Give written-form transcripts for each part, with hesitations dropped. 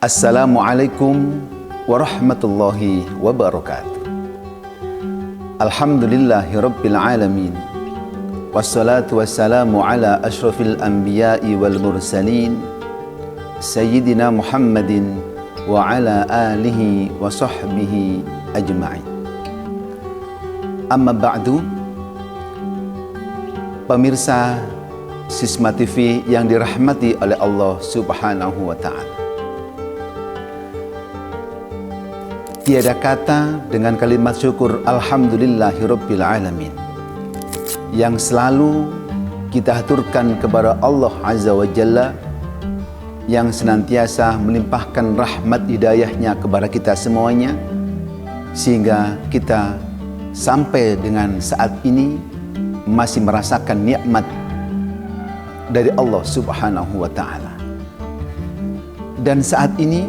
Assalamualaikum warahmatullahi wabarakatuh. Alhamdulillahi rabbil alamin. Wassalatu wassalamu ala ashrafil anbiya'i wal mursalin Sayyidina Muhammadin wa ala alihi wa sahbihi ajma'in. Amma ba'du. Pemirsa Sisma TV yang dirahmati oleh Allah Subhanahu wa ta'ala, tiada kata dengan kalimat syukur alhamdulillahirabbil alamin yang selalu kita haturkan kepada Allah Azza wa Jalla yang senantiasa melimpahkan rahmat hidayahnya kepada kita semuanya, sehingga kita sampai dengan saat ini masih merasakan nikmat dari Allah Subhanahu wa ta'ala. Dan saat ini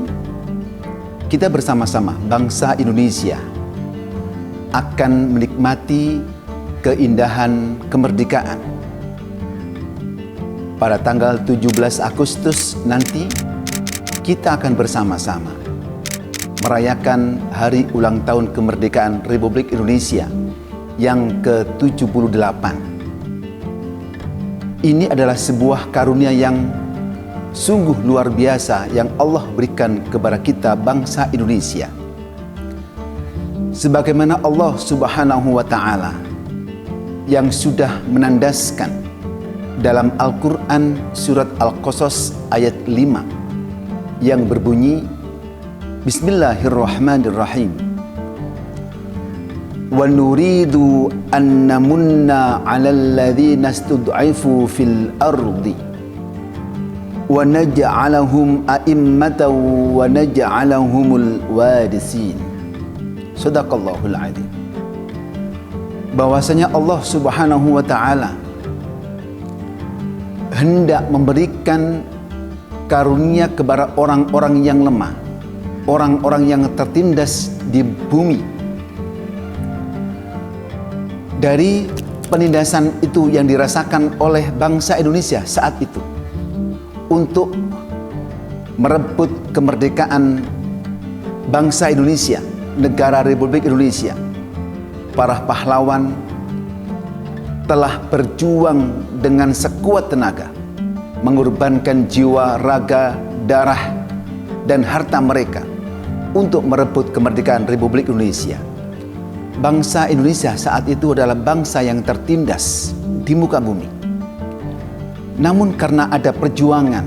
kita bersama-sama bangsa Indonesia akan menikmati keindahan kemerdekaan. Pada tanggal 17 Agustus nanti kita akan bersama-sama merayakan hari ulang tahun kemerdekaan Republik Indonesia yang ke-78. Ini adalah sebuah karunia yang sungguh luar biasa yang Allah berikan kepada kita bangsa Indonesia. Sebagaimana Allah Subhanahu wa ta'ala yang sudah menandaskan dalam Al-Quran surat Al-Qasas ayat 5 yang berbunyi, Bismillahirrahmanirrahim. Wa nuridu an namunna 'alal ladzina istud'ifu fil ardi wa naj'alahum a'immatan wa naj'alahumul warisin. Shadaqallahul adzim. Bahwasanya Allah Subhanahu wa ta'ala hendak memberikan karunia kepada orang-orang yang lemah, orang-orang yang tertindas di bumi. Dari penindasan itu yang dirasakan oleh bangsa Indonesia saat itu, untuk merebut kemerdekaan bangsa Indonesia, negara Republik Indonesia, para pahlawan telah berjuang dengan sekuat tenaga, mengorbankan jiwa, raga, darah, dan harta mereka untuk merebut kemerdekaan Republik Indonesia. Bangsa Indonesia saat itu adalah bangsa yang tertindas di muka bumi. Namun karena ada perjuangan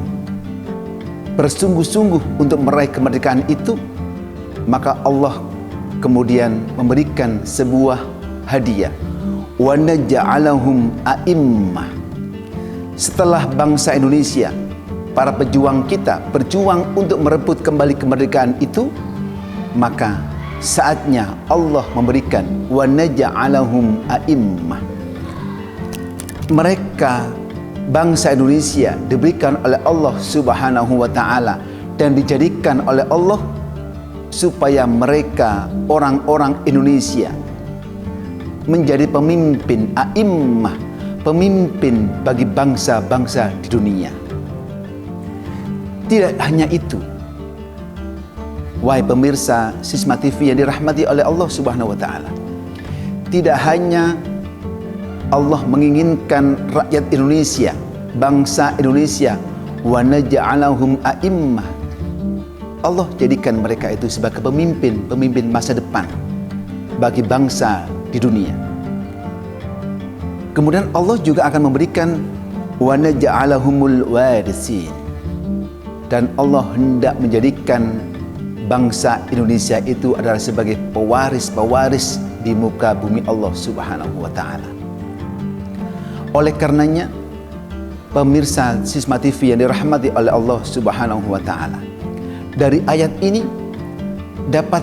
bersungguh-sungguh untuk meraih kemerdekaan itu, maka Allah kemudian memberikan sebuah hadiah. Wa naj'alahum a'immah. Setelah bangsa Indonesia, para pejuang kita berjuang untuk merebut kembali kemerdekaan itu, maka saatnya Allah memberikan wa naj'alahum a'immah. Mereka bangsa Indonesia diberikan oleh Allah Subhanahu wa ta'ala dan dijadikan oleh Allah supaya mereka, orang-orang Indonesia, menjadi pemimpin a'immah, pemimpin bagi bangsa-bangsa di dunia. Tidak hanya itu, wahai pemirsa Sisma TV yang dirahmati oleh Allah Subhanahu wa ta'ala, tidak hanya Allah menginginkan rakyat Indonesia, bangsa Indonesia, wa naj'alahum a'immah. Allah jadikan mereka itu sebagai pemimpin masa depan bagi bangsa di dunia. Kemudian Allah juga akan memberikan wa naj'alahumul warisin, dan Allah hendak menjadikan bangsa Indonesia itu adalah sebagai pewaris-pewaris di muka bumi Allah Subhanahu wa Ta'ala. Oleh karenanya, pemirsa Sisma TV yang dirahmati oleh Allah Subhanahu wa Ta'ala, dari ayat ini dapat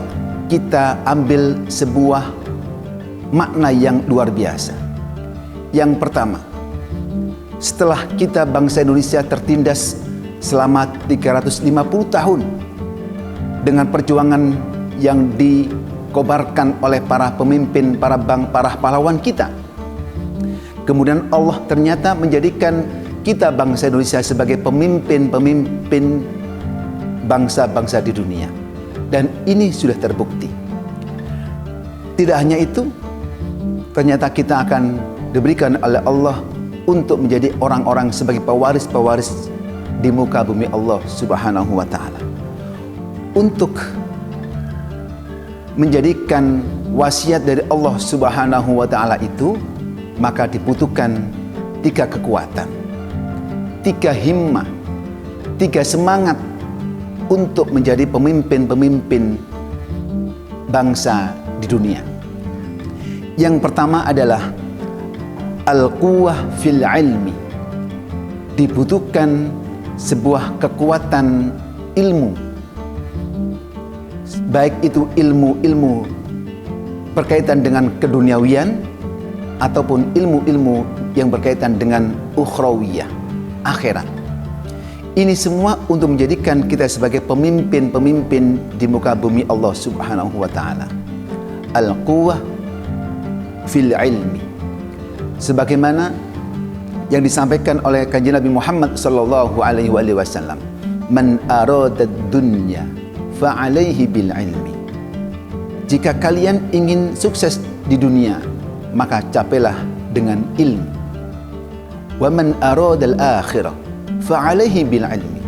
kita ambil sebuah makna yang luar biasa. Yang pertama, setelah kita bangsa Indonesia tertindas selama 350 tahun dengan perjuangan yang dikobarkan oleh para pemimpin, para pahlawan kita, kemudian Allah ternyata menjadikan kita bangsa Indonesia sebagai pemimpin bangsa-bangsa di dunia. Dan ini sudah terbukti. Tidak hanya itu, ternyata kita akan diberikan oleh Allah untuk menjadi orang-orang sebagai pewaris-pewaris di muka bumi Allah Subhanahu wa Ta'ala. Untuk menjadikan wasiat dari Allah Subhanahu wa Ta'ala itu, maka dibutuhkan 3 kekuatan, 3 himmah, 3 semangat untuk menjadi pemimpin-pemimpin bangsa di dunia. Yang pertama adalah al-quwwah fil ilmi. Dibutuhkan sebuah kekuatan ilmu, baik itu ilmu-ilmu berkaitan dengan keduniawian ataupun ilmu-ilmu yang berkaitan dengan ukhrawiyah, akhirat. Ini semua untuk menjadikan kita sebagai pemimpin-pemimpin di muka bumi Allah Subhanahu wa Ta'ala. Al-quwwah fil ilmi, sebagaimana yang disampaikan oleh Kanjeng Nabi Muhammad sallallahu alaihi wasallam, man arada dunya fa alaihi bil ilmi. Jika kalian ingin sukses di dunia, maka capailah dengan ilmu. Wa man arada al akhirah fa alaihi bil ilmi.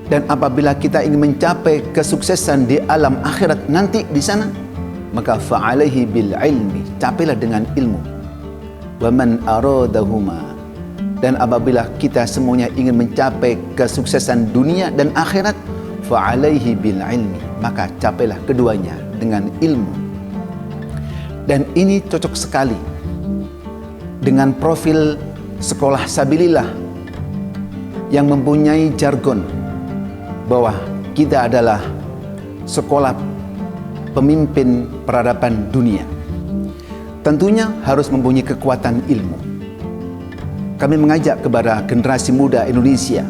Dan apabila kita ingin mencapai kesuksesan di alam akhirat nanti di sana, maka fa alaihi bil ilmi, capailah dengan ilmu. Wa man aradahuma, dan apabila kita semuanya ingin mencapai kesuksesan dunia dan akhirat, fa alaihi bil ilmi, maka capailah keduanya dengan ilmu. Dan ini cocok sekali dengan profil sekolah Sabilillah yang mempunyai jargon bahwa kita adalah sekolah pemimpin peradaban dunia. Tentunya harus mempunyai kekuatan ilmu. Kami mengajak kepada generasi muda Indonesia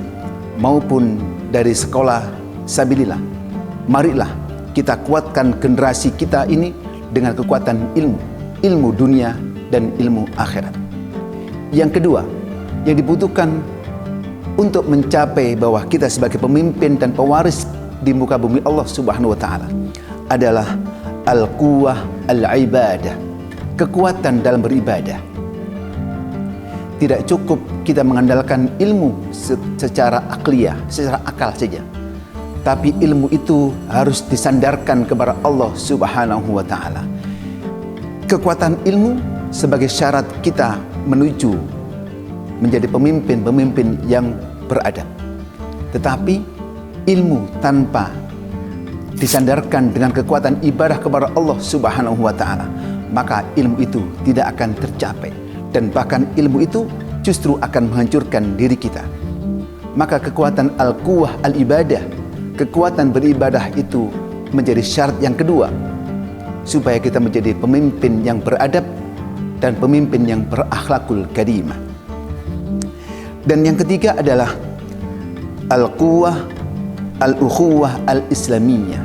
maupun dari sekolah Sabilillah, marilah kita kuatkan generasi kita ini dengan kekuatan ilmu, ilmu dunia dan ilmu akhirat. Yang kedua, yang dibutuhkan untuk mencapai bahwa kita sebagai pemimpin dan pewaris di muka bumi Allah Subhanahu wa Ta'ala adalah al-quwwah al-ibadah, kekuatan dalam beribadah. Tidak cukup kita mengandalkan ilmu secara akliyah, secara akal saja, tapi ilmu itu harus disandarkan kepada Allah Subhanahu wa Ta'ala. Kekuatan ilmu sebagai syarat kita menuju menjadi pemimpin-pemimpin yang beradab. Tetapi ilmu tanpa disandarkan dengan kekuatan ibadah kepada Allah Subhanahu wa Ta'ala, maka ilmu itu tidak akan tercapai, dan bahkan ilmu itu justru akan menghancurkan diri kita. Maka kekuatan al-quwwah al-ibadah, kekuatan beribadah itu menjadi syarat yang kedua supaya kita menjadi pemimpin yang beradab dan pemimpin yang berakhlakul karimah. Dan yang ketiga adalah al-quwwah al-ukhuwah al-islamiyah,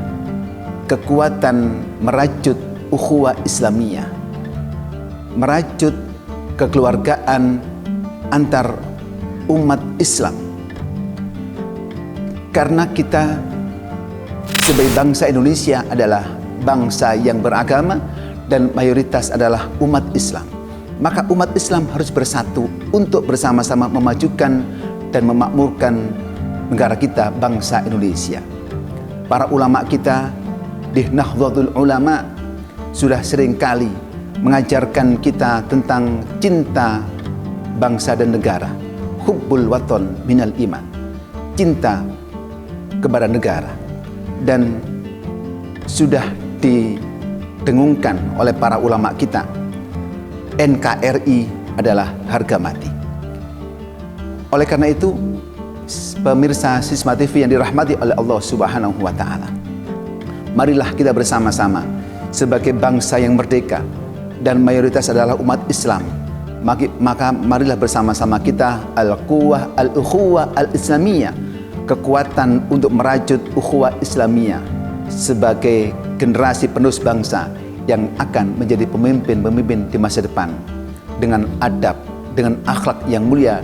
kekuatan merajut ukhuwah islamiyah, merajut kekeluargaan antar umat Islam. Karena kita sebagai bangsa Indonesia adalah bangsa yang beragama dan mayoritas adalah umat Islam, maka umat Islam harus bersatu untuk bersama-sama memajukan dan memakmurkan negara kita, bangsa Indonesia. Para ulama kita di Nahdlatul Ulama sudah seringkali mengajarkan kita tentang cinta bangsa dan negara, hubbul waton minal iman, cinta kepada negara. Dan sudah didengungkan oleh para ulama kita, NKRI adalah harga mati. Oleh karena itu, pemirsa Sisma TV yang dirahmati oleh Allah Subhanahu wa Ta'ala, marilah kita bersama-sama sebagai bangsa yang merdeka dan mayoritas adalah umat Islam. Maka marilah bersama-sama kita al-quwah al-ukhuwah al-islamiyah, kekuatan untuk merajut ukhuwah Islamiyah sebagai generasi penerus bangsa yang akan menjadi pemimpin-pemimpin di masa depan dengan adab, dengan akhlak yang mulia,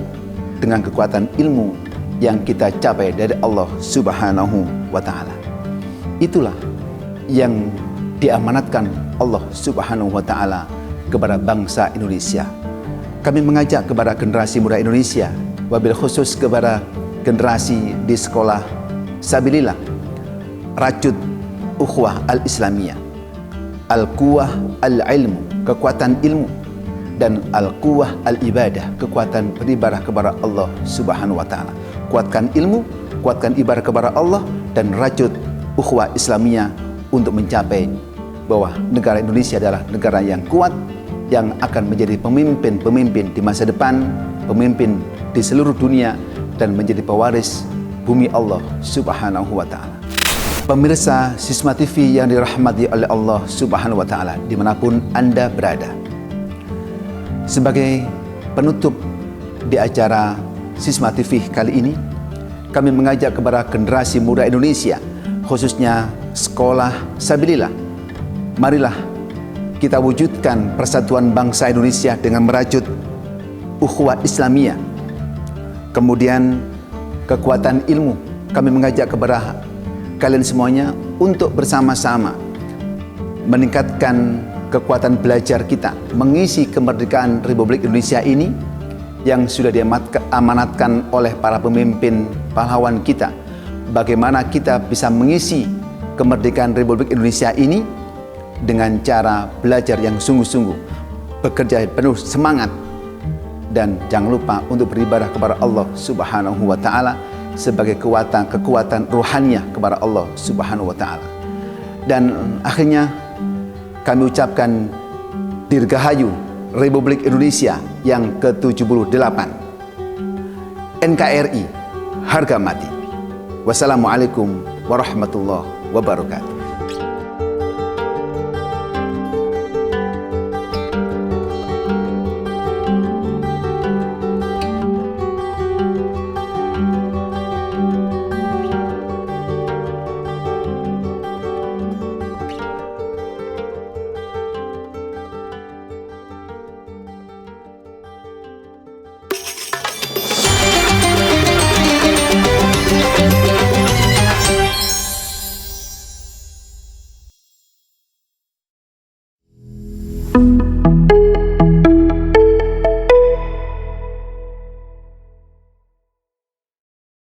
dengan kekuatan ilmu yang kita capai dari Allah Subhanahu wa Ta'ala. Itulah yang diamanatkan Allah Subhanahu wa Ta'ala kepada bangsa Indonesia. Kami mengajak kepada generasi muda Indonesia, wabil khusus kepada generasi di sekolah Sabilillah, rajut ukhuwah al-islamiyah, al-quwah al-ilmu, kekuatan ilmu, dan al-quwah al-ibadah, kekuatan beribadah kepada Allah Subhanahu wa Ta'ala. Kuatkan ilmu, kuatkan ibadah kepada Allah, dan rajut ukhuwah Islamiyah untuk mencapai bahwa negara Indonesia adalah negara yang kuat, yang akan menjadi pemimpin-pemimpin di masa depan, pemimpin di seluruh dunia, dan menjadi pewaris bumi Allah Subhanahu wa Ta'ala. Pemirsa Sisma TV yang dirahmati oleh Allah Subhanahu wa Ta'ala, dimanapun Anda berada, sebagai penutup di acara Sisma TV kali ini, kami mengajak kepada generasi muda Indonesia, khususnya sekolah Sabilillah, marilah kita wujudkan persatuan bangsa Indonesia dengan merajut ukhuwah Islamiyah. Kemudian kekuatan ilmu, kami mengajak kepada kalian semuanya untuk bersama-sama meningkatkan kekuatan belajar kita, mengisi kemerdekaan Republik Indonesia ini yang sudah diamanatkan oleh para pemimpin pahlawan kita. Bagaimana kita bisa mengisi kemerdekaan Republik Indonesia ini dengan cara belajar yang sungguh-sungguh, bekerja penuh semangat, dan jangan lupa untuk beribadah kepada Allah Subhanahu wa Ta'ala sebagai kekuatan ruhaniyah kepada Allah Subhanahu wa Ta'ala. Dan akhirnya kami ucapkan Dirgahayu Republik Indonesia yang ke-78. NKRI harga mati. Wassalamualaikum warahmatullahi wabarakatuh.